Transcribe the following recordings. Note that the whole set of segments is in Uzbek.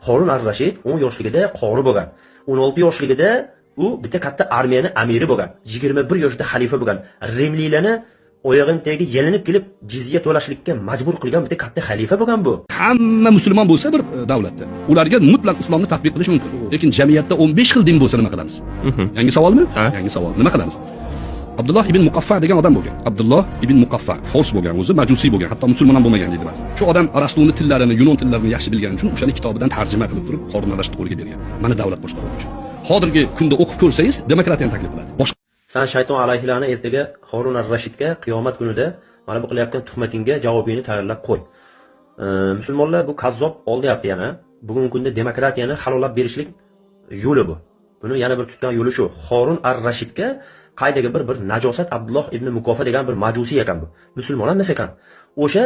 Harun ar-Rashid 10 yoshligida qori bo'lgan. 16 yoshligida u bitta katta armiyani amiri bo'lgan. 21 yoshda xalifa bo'lgan. Rimliklarni oyog'in tagiga yelinib kelib jizya to'lashlikka majbur qilgan bitta katta xalifa bo'lgan bu. Hamma musulmon bo'lsa bir davlatda ularga mutlaq islomni tatbiq qilish mumkin. Lekin jamiyatda 15 xil din bo'lsa nima qilamiz? Yangi savolmi? Yangi savol. Nima qilamiz? Abdulloh ibn Muqaffa degan odam bo'lgan. Abdulloh ibn Muqaffa Fors bo'lgan, o'zi majusiy bo'lgan, hatto musulmon ham bo'lmagan deydi ba'zi. Shu odam Arastuni tillarini, Yunon tillarini yaxshi bilgani uchun o'shaning kitobidan tarjima qilib turib Harun ar-Rashid qo'liga bergan. Mana davlat boshqaruvchi. Hozirgi kunda o'qib ko'rsangiz, demokratiyani taklif qiladi. Sen shayton alayhilarni ertaga Harun ar-Rashidga qiyomat kunida mana bu qilayotgan tuhmatingga javobingni tayyorlab qo'y. Musulmonlar bu kazzob oldiyapti yana. Bugungi kunda demokratiyani halollab berishlik yo'li bu. Buni yana bir tutgan yo'li shu. Harun ar-Rashidga qaydaga bir najosat Abdulloh ibn Muqaffa degan bir majusiy ekan bu. Musulmon emas ekan. O'sha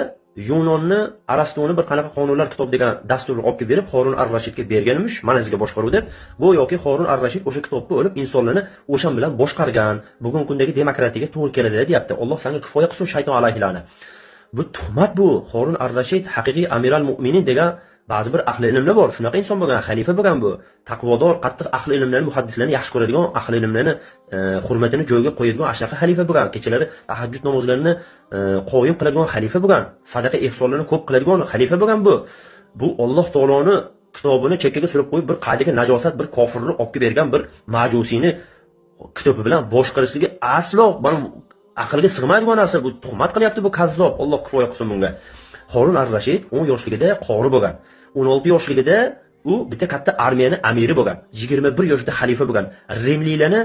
Yunonni Arastuni bir qanaqa qonunlar kitob degan dasturni olib kelib berib Harun ar-Rashidga berganimish, mana sizga boshqaruv deb. Go'yoki Harun ar-Rashid o'sha kitobni olib insonlarni o'shan bilan boshqargan, bugungi kundagi demokratiyaga to'g'ri keladi deyapti. Alloh senga kifoya qilsin shayton alayhilarni. Bu tuhmat bu. Harun ar-Rashid haqiqiy amiral mu'minin degan ba'zi bir ahli ilmlar bor. Shunaqa inson bo'lgan, xalifa bo'lgan bu. Taqvodor, qattiq ahli ilmlarni, muhaddislarni yaxshi ko'radigan, ahli ilmlarni hurmatini joyiga qo'yadigan ashaqa xalifa bo'lgan. Kechalari tahajjud namozlarini qoyim qiladigan xalifa bo'lgan. Sadaqa ihsonlarni ko'p qiladigan xalifa bo'lgan bu. Bu Alloh taoloning kitobini chekkaga surib qo'yib bir qaydaga najosat bir kofirni olib kelib bergan bir majusini kitobi bilan boshqarishligi aslo mana aqlga sig'maydigan narsa. Bu tuhmat qilyapti bu kazzob. Alloh kifoya qilsin bunga. Harun ar-Rashid 10 yoshligida qori bo'lgan. 16 yoshligida u bitta katta armiyani amiri bo'lgan. 21 yoshda xalifa bo'lgan. Rimliklarni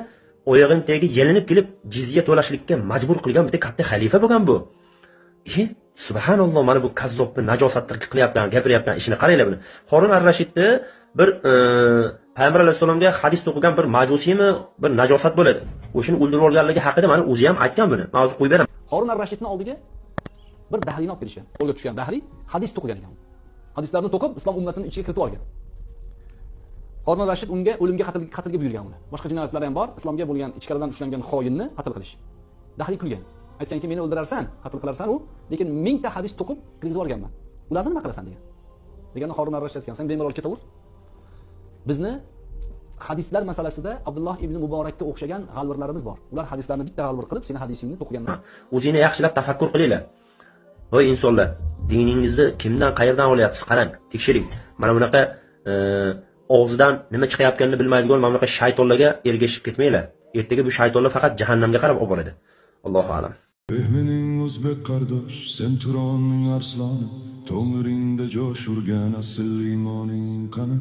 oyog'in tagiga yelinib kelib jizya to'lashlikka majbur qilgan bitta katta xalifa bo'lgan bu. Subhanalloh, mana bu kazzobni najosatni qilyapgan, gapiryapgan ishini qaranglar buni. Harun ar-Rashidni bir Payg'ambar alayhisolamga hadis o'qigan bir majusiymi, bir najosat bo'ladi. O'shini o'ldirib olganligi haqida mana o'zi ham aytgan buni. Men hozir qo'yib beraman. Harun ar-Rashidning oldiga bir dahriyni olib kelishgan. Qo'lga tushgan dahriy hadis to'qigan ekan. Hadislarni to'qib islom ummatining ichiga kiritib olgan. Harun ar-Rashid unga o'limga qatlga buyurgan uni. Boshqa jinoyatlari ham bor. Islomga bo'lgan ichkaridan ushlangan xoinni qatl qilish. Dahriy kulgan. Aytganki, meni o'ldirarsan, qatl qilarsan u, lekin 1000 ta hadis to'qib kirgizib olganman. Ularni nima qilasan degan. Degani Harun ar-Rashid aytgan, sen bemalol ketaver. Bizni hadislar masalasida Abdulloh ibn Muborakka o'xshagan g'alvirlarimiz bor. Ular hadislarni bitta g'alvir qilib, seni hadisingni to'qiganman. O'zingni yaxshilab tafakkur qilinglar. Voy insonlar, diningizni kimdan qayerdan olyapsiz? Qarang, tekshiring. Mana bunaqa og'zidan nima chiqayotganini bilmaydigan mana bunaqa shaytonlarga ergashib ketmanglar. Ertaga bu shaytonlar faqat jahannamga qarab olib boradi. Allohu a'lam. Mening o'zbek qardosh, sen Turonning arsloni, to'ng'ringda josh urgan asl iymoning qani?